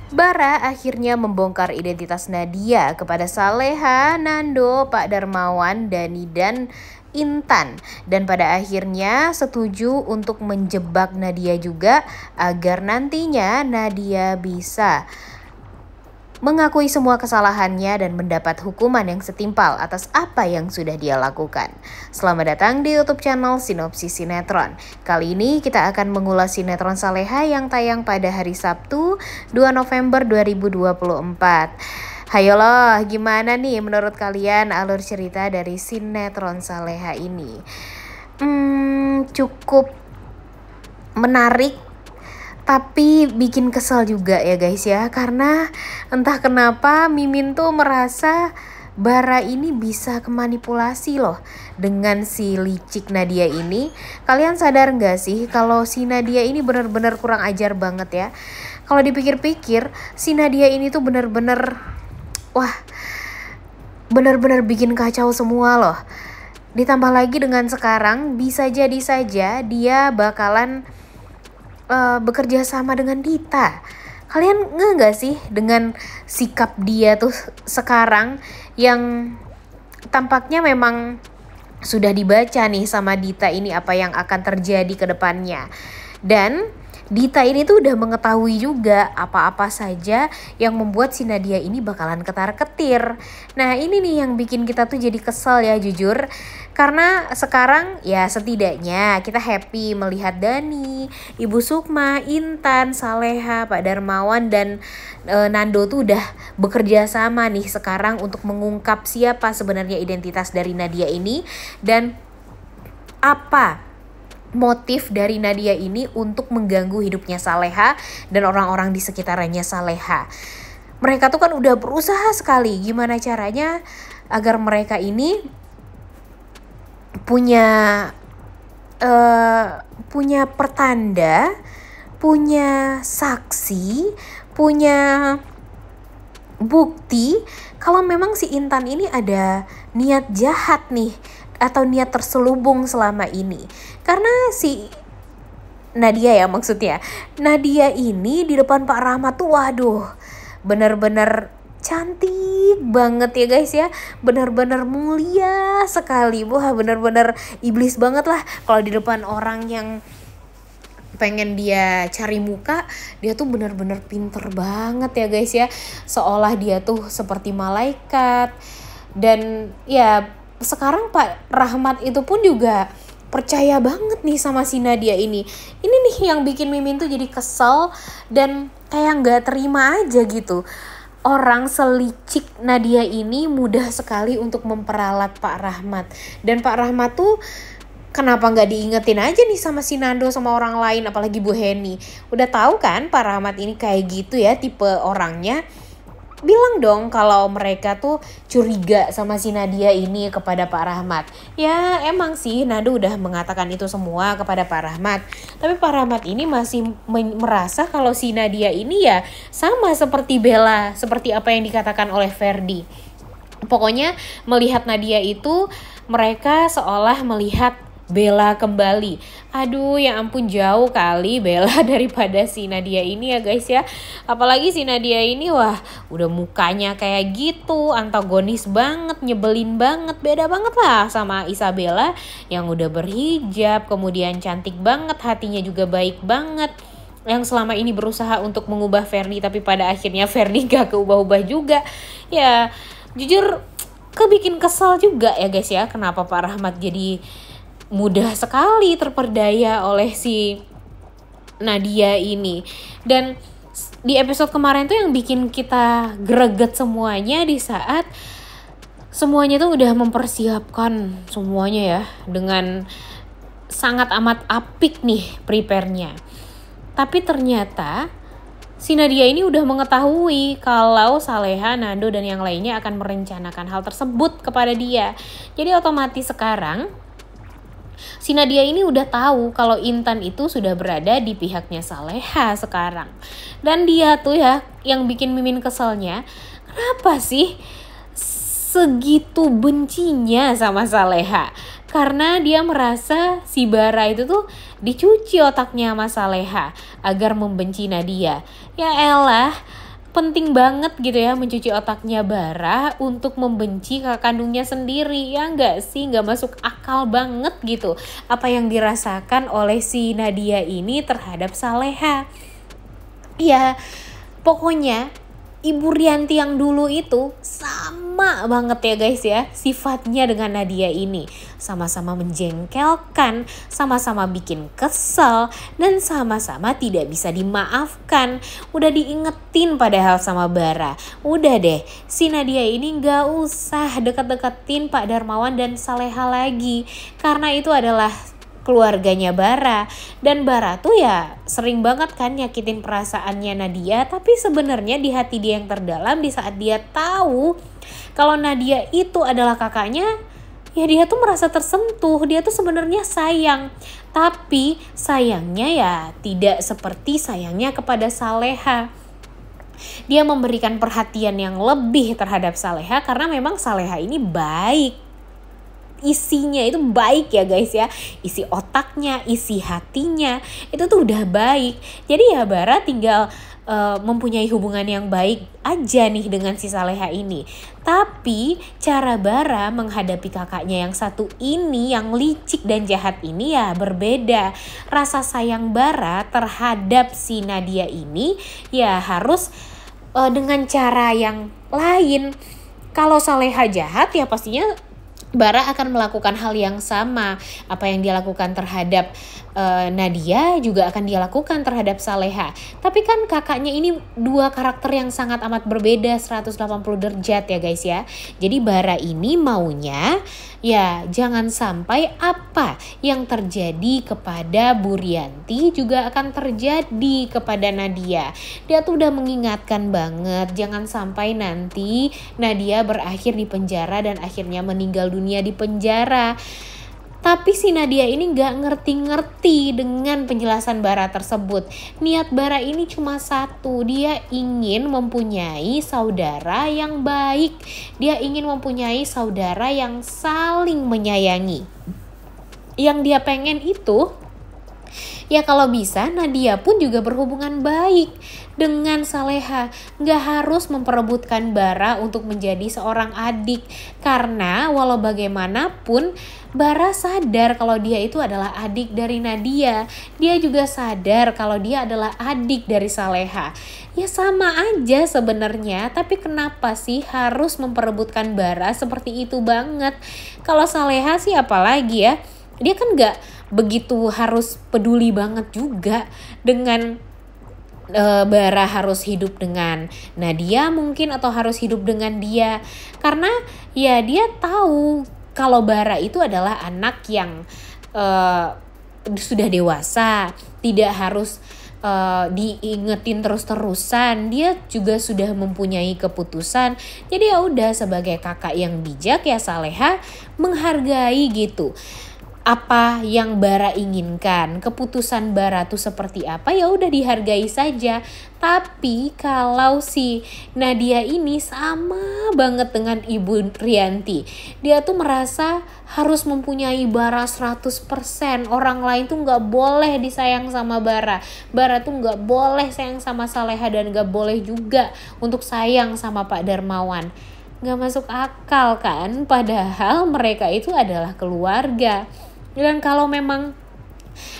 Bara akhirnya membongkar identitas Nadia kepada Saleha, Nando, Pak Darmawan, Dani, dan Intan. Dan pada akhirnya setuju untuk menjebak Nadia juga agar nantinya Nadia bisa mengakui semua kesalahannya dan mendapat hukuman yang setimpal atas apa yang sudah dia lakukan. Selamat datang di YouTube channel Sinopsis Sinetron. Kali ini kita akan mengulas sinetron Saleha yang tayang pada hari Sabtu 2 November 2024. Hayo loh, gimana nih menurut kalian alur cerita dari sinetron Saleha ini? Cukup menarik, tapi bikin kesel juga ya guys ya. Karena entah kenapa Mimin tuh merasa Bara ini bisa kemanipulasi loh dengan si licik Nadia ini. Kalian sadar gak sih kalau si Nadia ini benar-benar kurang ajar banget ya. Kalau dipikir-pikir si Nadia ini tuh benar-benar benar-benar bikin kacau semua loh. Ditambah lagi dengan sekarang bisa jadi saja dia bakalan bekerja sama dengan Dita. Kalian nggak sih dengan sikap dia tuh sekarang yang tampaknya memang sudah dibaca nih sama Dita ini apa yang akan terjadi ke depannya. Dan Dita ini tuh udah mengetahui juga apa-apa saja yang membuat si Nadia ini bakalan ketar-ketir. Nah ini nih yang bikin kita tuh jadi kesel ya jujur. Karena sekarang ya setidaknya kita happy melihat Dani, Ibu Sukma, Intan, Saleha, Pak Darmawan, dan Nando tuh udah bekerja sama nih sekarang untuk mengungkap siapa sebenarnya identitas dari Nadia ini. Dan apa motif dari Nadia ini untuk mengganggu hidupnya Saleha dan orang-orang di sekitarnya Saleha. Mereka tuh kan udah berusaha sekali gimana caranya agar mereka ini punya pertanda, punya saksi, punya bukti kalau memang si Intan ini ada niat jahat nih atau niat terselubung selama ini. Karena si Nadia ya maksudnya, Nadia ini di depan Pak Rahmat tuh waduh bener-bener cantik banget ya guys ya, benar-benar mulia sekali. Wah benar-benar iblis banget lah kalau di depan orang yang pengen dia cari muka, dia tuh benar-benar pinter banget ya guys ya, seolah dia tuh seperti malaikat. Dan ya sekarang Pak Rahmat itu pun juga percaya banget nih sama si Nadia ini. Ini nih yang bikin Mimin tuh jadi kesel dan kayak nggak terima aja gitu. Orang selicik Nadia ini mudah sekali untuk memperalat Pak Rahmat. Dan Pak Rahmat tuh kenapa nggak diingetin aja nih sama si Nando sama orang lain, apalagi Bu Heni. Udah tahu kan Pak Rahmat ini kayak gitu ya tipe orangnya. Bilang dong kalau mereka tuh curiga sama si Nadia ini kepada Pak Rahmat. Ya emang sih Nando udah mengatakan itu semua kepada Pak Rahmat. Tapi Pak Rahmat ini masih merasa kalau si Nadia ini ya sama seperti Bella, seperti apa yang dikatakan oleh Ferdi. Pokoknya melihat Nadia itu mereka seolah melihat Bella kembali. Aduh ya ampun jauh kali Bella daripada si Nadia ini ya guys ya. Apalagi si Nadia ini wah udah mukanya kayak gitu, antagonis banget, nyebelin banget. Beda banget lah sama Isabella yang udah berhijab, kemudian cantik banget, hatinya juga baik banget, yang selama ini berusaha untuk mengubah Ferdi tapi pada akhirnya Ferdi gak keubah-ubah juga. Ya jujur kebikin kesal juga ya guys ya, kenapa Pak Rahmat jadi mudah sekali terperdaya oleh si Nadia ini. Dan di episode kemarin tuh yang bikin kita greget semuanya di saat semuanya tuh udah mempersiapkan semuanya ya dengan sangat amat apik nih prepare-nya. Tapi ternyata si Nadia ini udah mengetahui kalau Saleha, Nando, dan yang lainnya akan merencanakan hal tersebut kepada dia. Jadi otomatis sekarang si Nadia ini udah tahu kalau Intan itu sudah berada di pihaknya Saleha sekarang. Dan dia tuh ya yang bikin Mimin keselnya, kenapa sih segitu bencinya sama Saleha? Karena dia merasa si Bara itu tuh dicuci otaknya sama Saleha agar membenci Nadia. Ya elah, penting banget gitu ya mencuci otaknya Bara untuk membenci kakak kandungnya sendiri. Ya enggak sih, enggak masuk akal banget gitu apa yang dirasakan oleh si Nadia ini terhadap Saleha. Ya pokoknya Ibu Rianti yang dulu itu sama banget ya guys ya sifatnya dengan Nadia ini. Sama-sama menjengkelkan, sama-sama bikin kesel, dan sama-sama tidak bisa dimaafkan. Udah diingetin padahal sama Bara. Udah deh, si Nadia ini gak usah deket-deketin Pak Darmawan dan Saleha lagi. Karena itu adalah keluarganya Bara, dan Bara tuh ya sering banget kan nyakitin perasaannya Nadia, tapi sebenarnya di hati dia yang terdalam di saat dia tahu kalau Nadia itu adalah kakaknya, ya dia tuh merasa tersentuh, dia tuh sebenarnya sayang, tapi sayangnya ya tidak seperti sayangnya kepada Saleha. Dia memberikan perhatian yang lebih terhadap Saleha karena memang Saleha ini baik. Isinya itu baik ya guys ya, isi otaknya, isi hatinya itu tuh udah baik. Jadi ya Bara tinggal mempunyai hubungan yang baik aja nih dengan si Saleha ini. Tapi cara Bara menghadapi kakaknya yang satu ini, yang licik dan jahat ini ya berbeda. Rasa sayang Bara terhadap si Nadia ini ya harus dengan cara yang lain. Kalau Saleha jahat ya pastinya Bara akan melakukan hal yang sama. Apa yang dia lakukan terhadap Nadia juga akan dia lakukan terhadap Saleha. Tapi kan kakaknya ini dua karakter yang sangat amat berbeda 180 derajat ya guys ya. Jadi Bara ini maunya ya jangan sampai apa yang terjadi kepada Bu Rianti juga akan terjadi kepada Nadia. Dia tuh udah mengingatkan banget jangan sampai nanti Nadia berakhir di penjara dan akhirnya meninggal dunia di penjara. Tapi si Nadia ini gak ngerti-ngerti dengan penjelasan Bara tersebut. Niat Bara ini cuma satu, dia ingin mempunyai saudara yang baik. Dia ingin mempunyai saudara yang saling menyayangi. Yang dia pengen itu ya kalau bisa Nadia pun juga berhubungan baik dengan Saleha. Gak harus memperebutkan Bara untuk menjadi seorang adik. Karena walau bagaimanapun Bara sadar kalau dia itu adalah adik dari Nadia. Dia juga sadar kalau dia adalah adik dari Saleha. Ya sama aja sebenarnya, tapi kenapa sih harus memperebutkan Bara seperti itu banget? Kalau Saleha sih apalagi ya, dia kan gak begitu harus peduli banget juga dengan Bara harus hidup dengan Nadia mungkin atau harus hidup dengan dia. Karena ya dia tahu kalau Bara itu adalah anak yang sudah dewasa, tidak harus diingetin terus-terusan. Dia juga sudah mempunyai keputusan. Jadi ya udah sebagai kakak yang bijak ya Saleha menghargai gitu apa yang Bara inginkan, keputusan Bara tuh seperti apa ya udah dihargai saja. Tapi kalau si Nadia ini sama banget dengan Ibu Rianti, dia tuh merasa harus mempunyai Bara 100%. Orang lain tuh gak boleh disayang sama Bara. Bara tuh gak boleh sayang sama Saleha dan gak boleh juga untuk sayang sama Pak Darmawan. Gak masuk akal kan, padahal mereka itu adalah keluarga. Dan kalau memang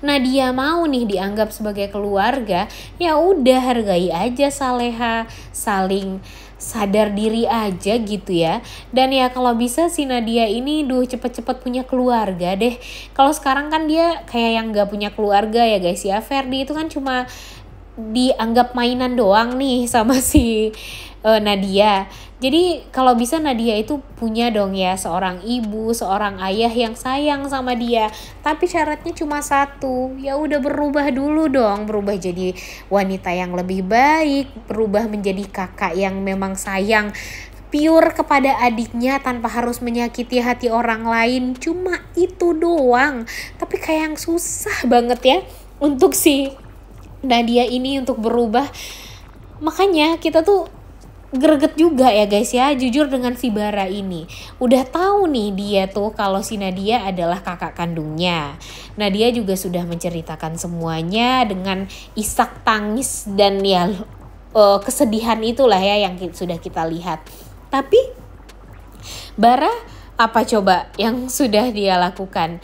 Nadia mau nih dianggap sebagai keluarga, ya udah hargai aja Saleha, saling sadar diri aja gitu ya. Dan ya kalau bisa si Nadia ini cepet-cepet punya keluarga deh. Kalau sekarang kan dia kayak yang gak punya keluarga ya guys ya. Ferdi itu kan cuma dianggap mainan doang nih sama si Nadia. Jadi kalau bisa Nadia itu punya dong ya seorang ibu, seorang ayah yang sayang sama dia. Tapi syaratnya cuma satu, ya udah berubah dulu dong, berubah jadi wanita yang lebih baik, berubah menjadi kakak yang memang sayang pure kepada adiknya tanpa harus menyakiti hati orang lain. Cuma itu doang. Tapi kayak yang susah banget ya untuk si Nadia ini untuk berubah. Makanya kita tuh greget juga ya guys ya, jujur dengan si Bara ini. Udah tahu nih dia tuh kalau si Nadia adalah kakak kandungnya. Nadia juga sudah menceritakan semuanya dengan isak tangis dan ya kesedihan itulah ya yang sudah kita lihat. Tapi Bara apa coba yang sudah dia lakukan?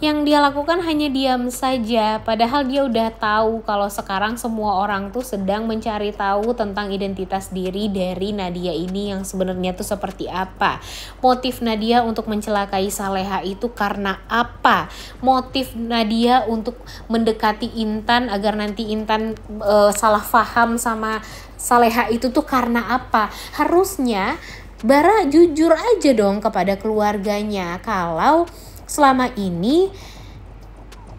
Yang dia lakukan hanya diam saja, padahal dia udah tahu kalau sekarang semua orang tuh sedang mencari tahu tentang identitas diri dari Nadia ini yang sebenarnya tuh seperti apa. Motif Nadia untuk mencelakai Saleha itu karena apa? Motif Nadia untuk mendekati Intan agar nanti Intan salah paham sama Saleha itu tuh karena apa? Harusnya Bara jujur aja dong kepada keluarganya kalau selama ini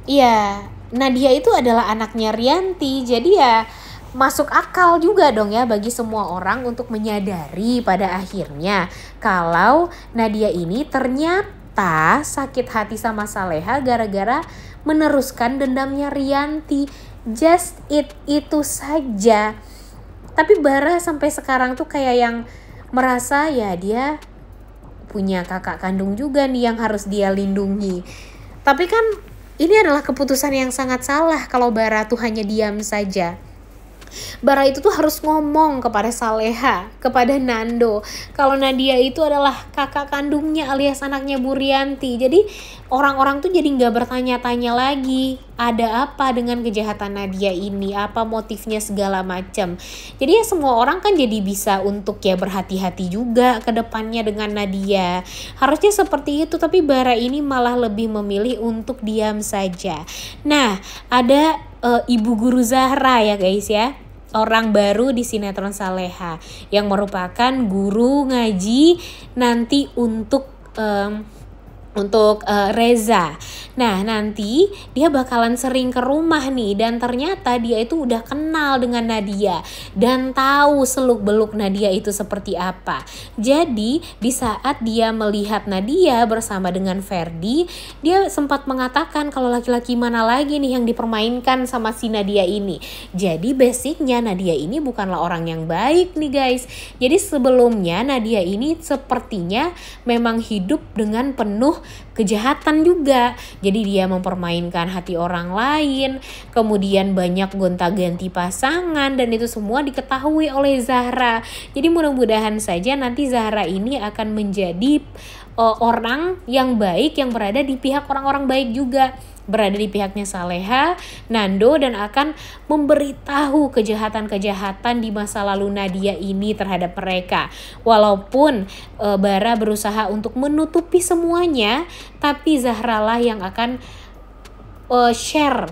ya Nadia itu adalah anaknya Rianti. Jadi ya masuk akal juga dong ya bagi semua orang untuk menyadari pada akhirnya kalau Nadia ini ternyata sakit hati sama Saleha gara-gara meneruskan dendamnya Rianti. Just itu saja. Tapi Bara sampai sekarang tuh kayak yang merasa ya dia punya kakak kandung juga nih yang harus dia lindungi. Tapi kan ini adalah keputusan yang sangat salah kalau Bara tuh hanya diam saja. Bara itu tuh harus ngomong kepada Saleha, kepada Nando, kalau Nadia itu adalah kakak kandungnya alias anaknya Bu Rianti. Jadi orang-orang tuh jadi gak bertanya-tanya lagi ada apa dengan kejahatan Nadia ini, apa motifnya segala macam. Jadi ya semua orang kan jadi bisa untuk ya berhati-hati juga ke depannya dengan Nadia. Harusnya seperti itu, tapi Bara ini malah lebih memilih untuk diam saja. Nah, ada Ibu Guru Zahra ya guys ya, orang baru di sinetron Saleha yang merupakan guru ngaji nanti untuk Reza. Nah nanti dia bakalan sering ke rumah nih, dan ternyata dia itu udah kenal dengan Nadia dan tahu seluk-beluk Nadia itu seperti apa. Jadi di saat dia melihat Nadia bersama dengan Ferdi, dia sempat mengatakan kalau laki-laki mana lagi nih yang dipermainkan sama si Nadia ini. Jadi basicnya Nadia ini bukanlah orang yang baik nih guys. Jadi sebelumnya Nadia ini sepertinya memang hidup dengan penuh kejahatan juga. Jadi dia mempermainkan hati orang lain, kemudian banyak gonta-ganti pasangan, dan itu semua diketahui oleh Zahra. Jadi mudah-mudahan saja nanti Zahra ini akan menjadi orang yang baik, yang berada di pihak orang-orang baik juga, berada di pihaknya Saleha, Nando, dan akan memberitahu kejahatan-kejahatan di masa lalu Nadia ini terhadap mereka. Walaupun Bara berusaha untuk menutupi semuanya, tapi Zahra lah yang akan share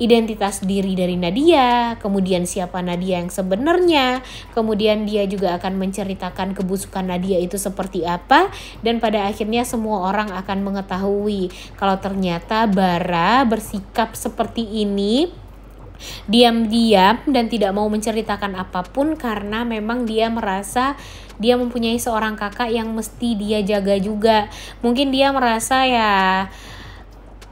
identitas diri dari Nadia, kemudian siapa Nadia yang sebenarnya, kemudian dia juga akan menceritakan kebusukan Nadia itu seperti apa, dan pada akhirnya semua orang akan mengetahui kalau ternyata Bara bersikap seperti ini diam-diam dan tidak mau menceritakan apapun karena memang dia merasa dia mempunyai seorang kakak yang mesti dia jaga juga. Mungkin dia merasa ya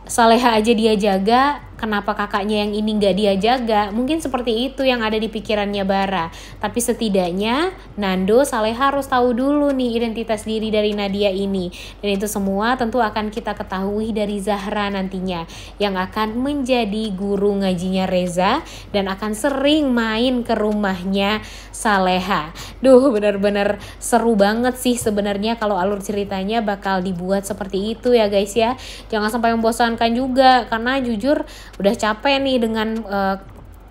Saleha aja dia jaga, kenapa kakaknya yang ini gak dia jaga? Mungkin seperti itu yang ada di pikirannya Bara. Tapi setidaknya Nando, Saleha harus tahu dulu nih identitas diri dari Nadia ini. Dan itu semua tentu akan kita ketahui dari Zahra nantinya, yang akan menjadi guru ngajinya Reza dan akan sering main ke rumahnya Saleha. Duh, benar-benar seru banget sih sebenarnya kalau alur ceritanya bakal dibuat seperti itu ya guys ya. Jangan sampai membosankan juga, karena jujur udah capek nih dengan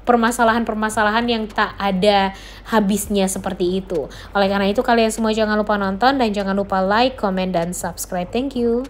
permasalahan-permasalahan yang tak ada habisnya seperti itu. Oleh karena itu kalian semua jangan lupa nonton dan jangan lupa like, comment, dan subscribe. Thank you.